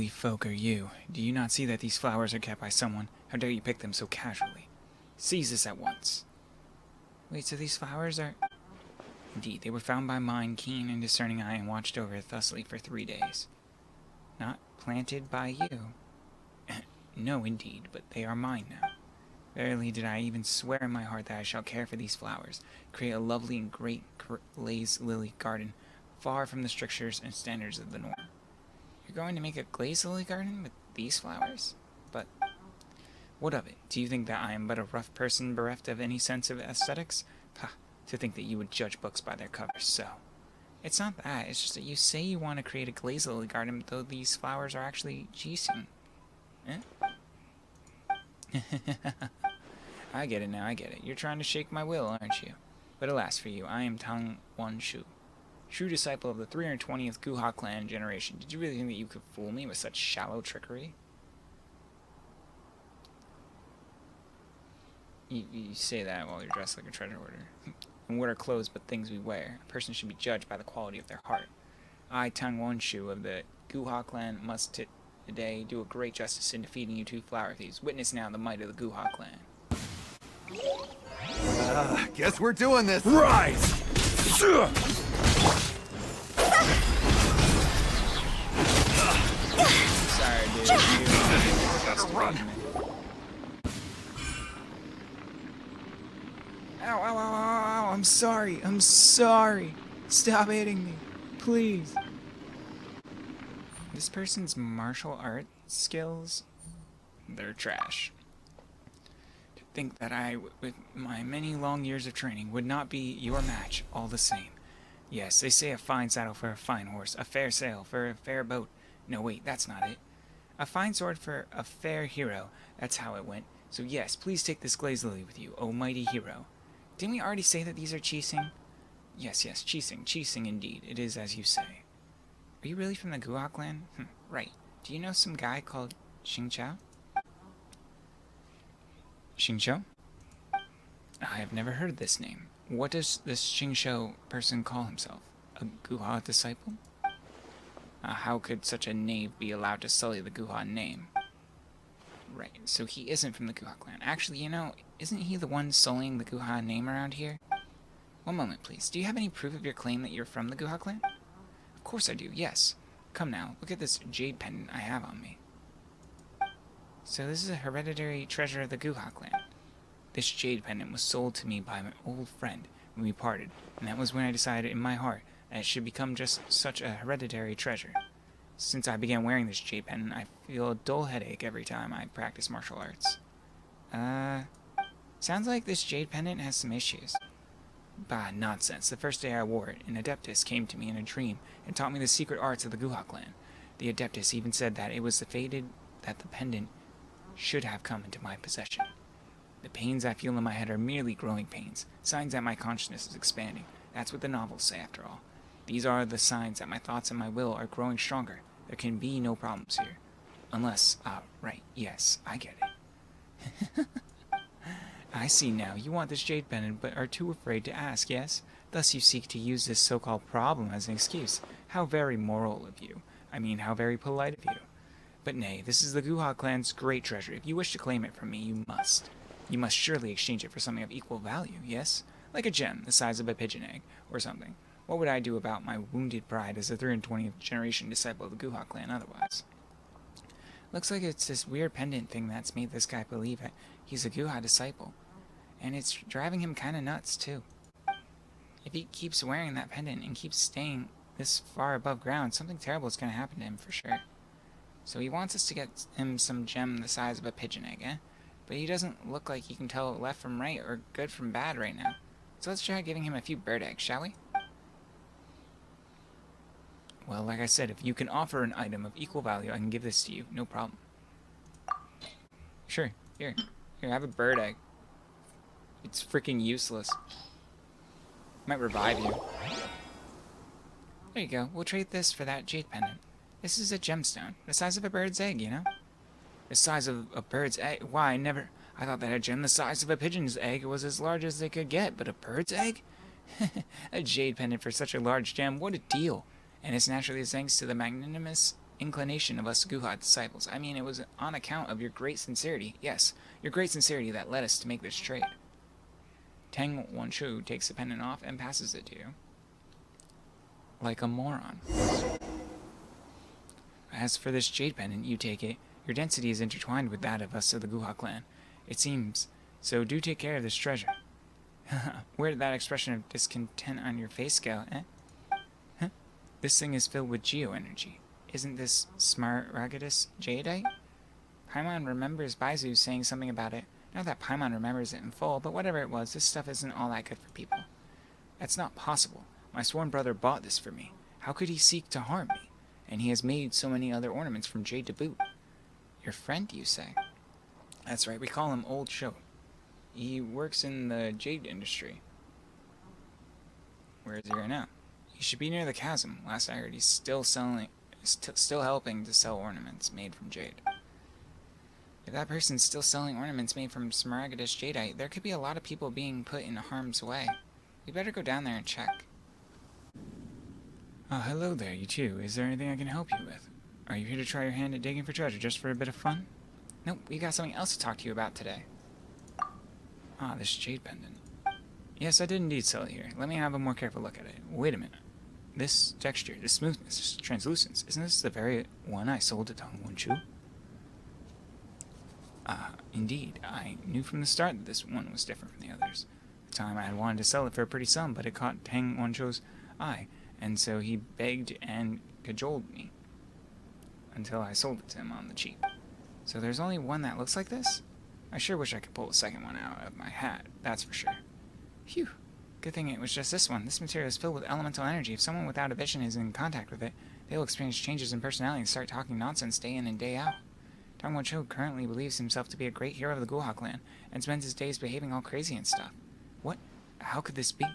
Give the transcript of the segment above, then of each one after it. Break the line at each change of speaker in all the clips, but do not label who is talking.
folk are you? Do you not see that these flowers are kept by someone? How dare you pick them so casually? Seize this at once. Wait, so these flowers are... Indeed, they were found by mine keen and discerning eye and watched over thusly for 3 days. Not planted by you. No, indeed, but they are mine now. Verily did I even swear in my heart that I shall care for these flowers, create a lovely and great glazed lily garden, far from the strictures and standards of the norm. You're going to make a glazed lily garden with these flowers? But what of it? Do you think that I am but a rough person bereft of any sense of aesthetics? Pah, to think that you would judge books by their covers, so. It's not that, it's just that you say you want to create a glazed lily garden, though these flowers are actually chasm. I get it now, I get it. You're trying to shake my will, aren't you? But alas for you, I am Tang Wan Shu, true disciple of the 320th Guha clan generation. Did you really think that you could fool me with such shallow trickery? You say that while you're dressed like a treasure hoarder. And what are clothes but things we wear? A person should be judged by the quality of their heart. I, Tang Wan Shu of the Guha clan, must today do a great justice in defeating you two flower thieves. Witness now the might of the Guha clan.
Guess we're doing this.
Rise!
Sorry, dude. That's me. Ow, ow, ow, ow, ow, I'm sorry, I'm sorry. Stop hitting me, please. This person's martial art skills, they're trash. To think that I, with my many long years of training, would not be your match all the same. Yes, they say a fine saddle for a fine horse, a fair sail for a fair boat. No, wait, that's not it. A fine sword for a fair hero, that's how it went. So yes, please take this glazed lily with you, O mighty hero. Didn't we already say that these are cheesing? Yes, cheesing indeed. It is as you say. Are you really from the Guha clan? Right. Do you know some guy called Xingqiao? Xingqiao? I have never heard this name. What does this Xingqiao person call himself? A Guha disciple? How could such a knave be allowed to sully the Guha name? Right, so he isn't from the Guha clan. Actually, you know, isn't he the one sullying the Guha name around here? One moment, please. Do you have any proof of your claim that you're from the Guha clan? Of course I do, yes. Come now, look at this jade pendant I have on me. So this is a hereditary treasure of the Guha clan. This jade pendant was sold to me by my old friend when we parted, and that was when I decided in my heart that it should become just such a hereditary treasure. Since I began wearing this jade pendant, I feel a dull headache every time I practice martial arts. Sounds like this jade pendant has some issues. Bah, nonsense. The first day I wore it, an adeptus came to me in a dream and taught me the secret arts of the Guha clan. The adeptus even said that it was fated that the pendant should have come into my possession. The pains I feel in my head are merely growing pains, signs that my consciousness is expanding. That's what the novels say, after all. These are the signs that my thoughts and my will are growing stronger. There can be no problems here. Unless, right, yes, I get it. I see now. You want this jade pendant, but are too afraid to ask, yes? Thus you seek to use this so-called problem as an excuse. How very moral of you. I mean, how very polite of you. But nay, this is the Guha clan's great treasure. If you wish to claim it from me, you must. You must surely exchange it for something of equal value, yes? Like a gem, the size of a pigeon egg, or something. What would I do about my wounded pride as a 320th generation disciple of the Guha clan otherwise? Looks like it's this weird pendant thing that's made this guy believe that he's a Guha disciple. And it's driving him kinda nuts, too. If he keeps wearing that pendant and keeps staying this far above ground, something terrible is gonna happen to him for sure. So he wants us to get him some gem the size of a pigeon egg, eh? But he doesn't look like he can tell left from right or good from bad right now. So let's try giving him a few bird eggs, shall we? Well, like I said, if you can offer an item of equal value, I can give this to you. No problem. Sure. Here, have a bird egg. It's freaking useless. Might revive you. There you go. We'll trade this for that jade pendant. This is a gemstone. The size of a bird's egg, you know? The size of a bird's egg? Why, I thought that a gem the size of a pigeon's egg was as large as they could get, but a bird's egg? A jade pendant for such a large gem, what a deal! And it's naturally thanks to the magnanimous inclination of us Guhad disciples. I mean, it was on account of your great sincerity. Yes, your great sincerity that led us to make this trade. Tang Wanshu takes the pendant off and passes it to you. Like a moron. As for this jade pendant, you take it. Your density is intertwined with that of us of the Guha clan. It seems. So do take care of this treasure. Where did that expression of discontent on your face go, eh? Huh? This thing is filled with geo-energy. Isn't this Smaragdus jadeite? Paimon remembers Baizu saying something about it. Not that Paimon remembers it in full, but whatever it was, this stuff isn't all that good for people. That's not possible. My sworn brother bought this for me. How could he seek to harm me? And he has made so many other ornaments from jade to boot. Your friend, you say? That's right, we call him Old Show. He works in the jade industry. Where is he right now? He should be near the chasm. Last I heard, he's still helping to sell ornaments made from jade. If that person's still selling ornaments made from Smaragdus jadeite, there could be a lot of people being put in harm's way. We better go down there and check. Oh, hello there, you two. Is there anything I can help you with? Are you here to try your hand at digging for treasure just for a bit of fun? Nope, we got something else to talk to you about today. Ah, this jade pendant. Yes, I did indeed sell it here. Let me have a more careful look at it. Wait a minute. This texture, this smoothness, this translucence, isn't this the very one I sold to Tang Wunchu? Indeed. I knew from the start that this one was different from the others. At the time I had wanted to sell it for a pretty sum, but it caught Tang Wunchu's eye, and so he begged and cajoled me until I sold it to him on the cheap. So there's only one that looks like this? I sure wish I could pull a second one out of my hat, that's for sure. Phew. Good thing it was just this one. This material is filled with elemental energy. If someone without a vision is in contact with it, they'll experience changes in personality and start talking nonsense day in and day out. Tang Woncho currently believes himself to be a great hero of the Guha clan, and spends his days behaving all crazy and stuff. What? How could this be?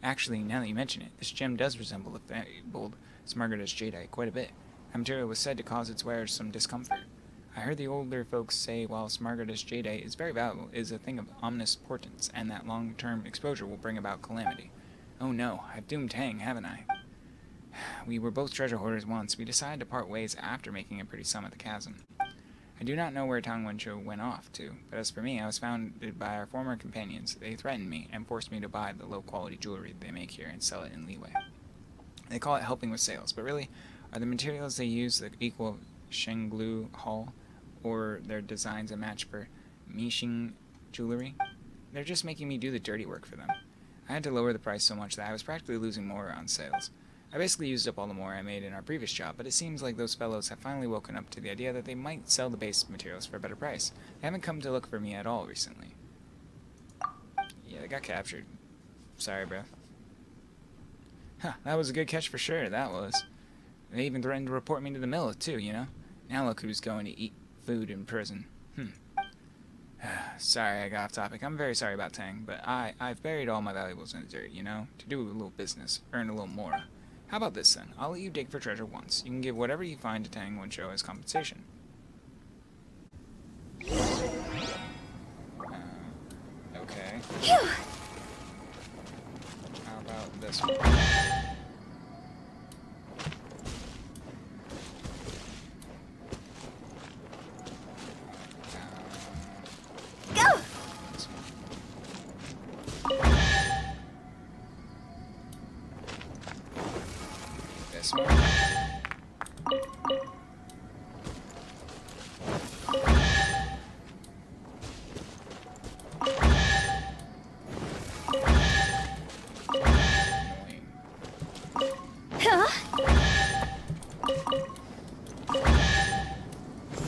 Actually, now that you mention it, this gem does resemble the fabled Smaragdus jadeite quite a bit. That material was said to cause its wearers some discomfort. I heard the older folks say while Smaragdus jadeite is very valuable, it is a thing of ominous portents, and that long-term exposure will bring about calamity. Oh no, I've doomed Tang, haven't I? We were both treasure hoarders once. We decided to part ways after making a pretty sum at the chasm. I do not know where Tang Wencho went off to, but as for me, I was founded by our former companions. They threatened me and forced me to buy the low-quality jewelry they make here and sell it in Leeway. They call it helping with sales, but really, are the materials they use the equal Shenglu Hall, or their designs a match for Mixing jewelry? They're just making me do the dirty work for them. I had to lower the price so much that I was practically losing more on sales. I basically used up all the more I made in our previous job, but it seems like those fellows have finally woken up to the idea that they might sell the base materials for a better price. They haven't come to look for me at all recently. Yeah, they got captured. Sorry, bro. Huh, that was a good catch for sure, that was. They even threatened to report me to the mill, too, you know? Now look who's going to eat food in prison. Sorry I got off topic. I'm very sorry about Tang, but I've buried all my valuables in the dirt, you know? To do a little business, earn a little more. How about this, then? I'll let you dig for treasure once. You can give whatever you find to Tang Wensho as compensation. Okay. How about this one? This one.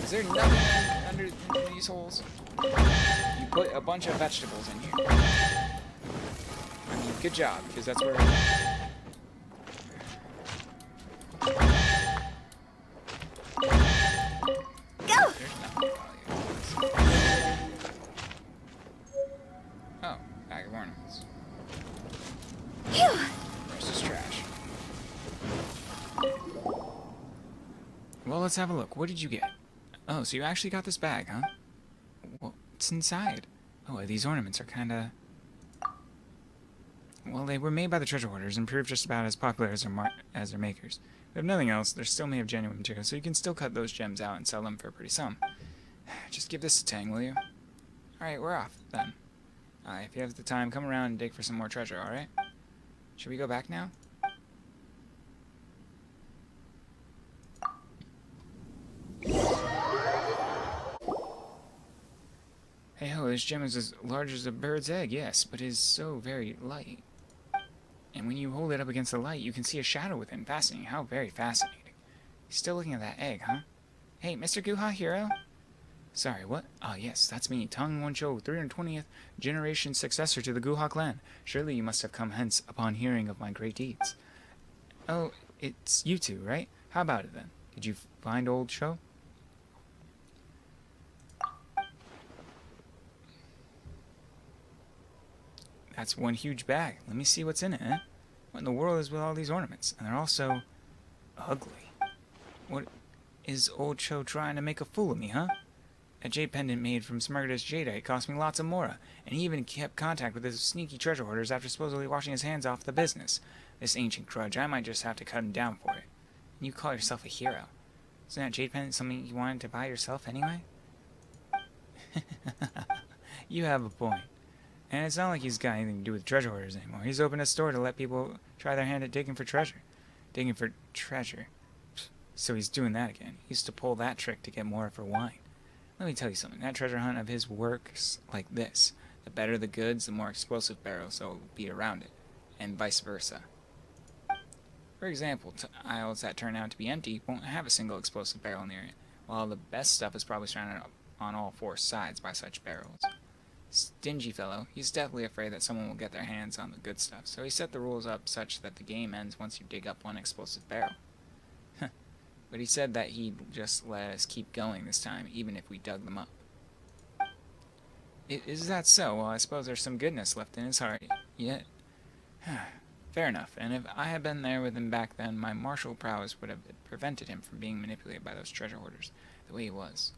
Is there nothing under these holes? You put a bunch of vegetables in here. I mean, good job, because that's where... Oh, bag of ornaments. Rest is trash. Well, let's have a look. What did you get? Oh, so you actually got this bag, huh? What's inside? Oh, these ornaments are kinda... Well, they were made by the treasure hoarders and proved just about as popular as their makers. But if nothing else, they're still made of genuine material, so you can still cut those gems out and sell them for a pretty sum. Just give this a tang, will you? Alright, we're off, then. If you have the time, come around and dig for some more treasure, alright? Should we go back now? Hey ho, this gem is as large as a bird's egg, yes, but is so very light. And when you hold it up against the light, you can see a shadow within. Fascinating. How very fascinating. You're still looking at that egg, huh? Hey, Mr. Guha Hero? Sorry, what? Ah, yes, that's me, Tang Woncho, 320th generation successor to the Guha clan. Surely you must have come hence upon hearing of my great deeds. Oh, it's you two, right? How about it, then? Did you find old Cho? That's one huge bag. Let me see what's in it, eh? What in the world is with all these ornaments? And they're all so ugly. What is old Cho trying to make a fool of me, huh? That jade pendant made from smuggler's jadeite cost me lots of mora, and he even kept contact with his sneaky treasure hoarders after supposedly washing his hands off the business. This ancient grudge, I might just have to cut him down for it. And you call yourself a hero. Isn't that jade pendant something you wanted to buy yourself anyway? You have a point. And it's not like he's got anything to do with treasure hoarders anymore. He's opened a store to let people try their hand at digging for treasure. Digging for treasure. So he's doing that again. He used to pull that trick to get more for wine. Let me tell you something. That treasure hunt of his works like this. The better the goods, the more explosive barrels will be around it. And vice versa. For example, aisles that turn out to be empty won't have a single explosive barrel near it, while the best stuff is probably surrounded on all four sides by such barrels. Stingy fellow, he's definitely afraid that someone will get their hands on the good stuff, so he set the rules up such that the game ends once you dig up one explosive barrel. But he said that he'd just let us keep going this time, even if we dug them up. Is that so? Well, I suppose there's some goodness left in his heart yet. Fair enough, and if I had been there with him back then, my martial prowess would have prevented him from being manipulated by those treasure hoarders, the way he was.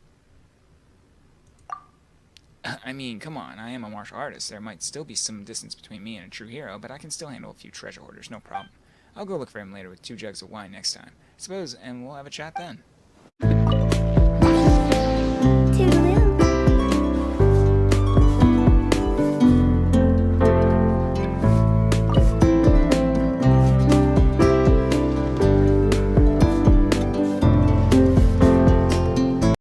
I mean, come on, I am a martial artist. There might still be some distance between me and a true hero, but I can still handle a few treasure hoarders, no problem. I'll go look for him later with 2 jugs of wine next time, I suppose, and we'll have a chat then.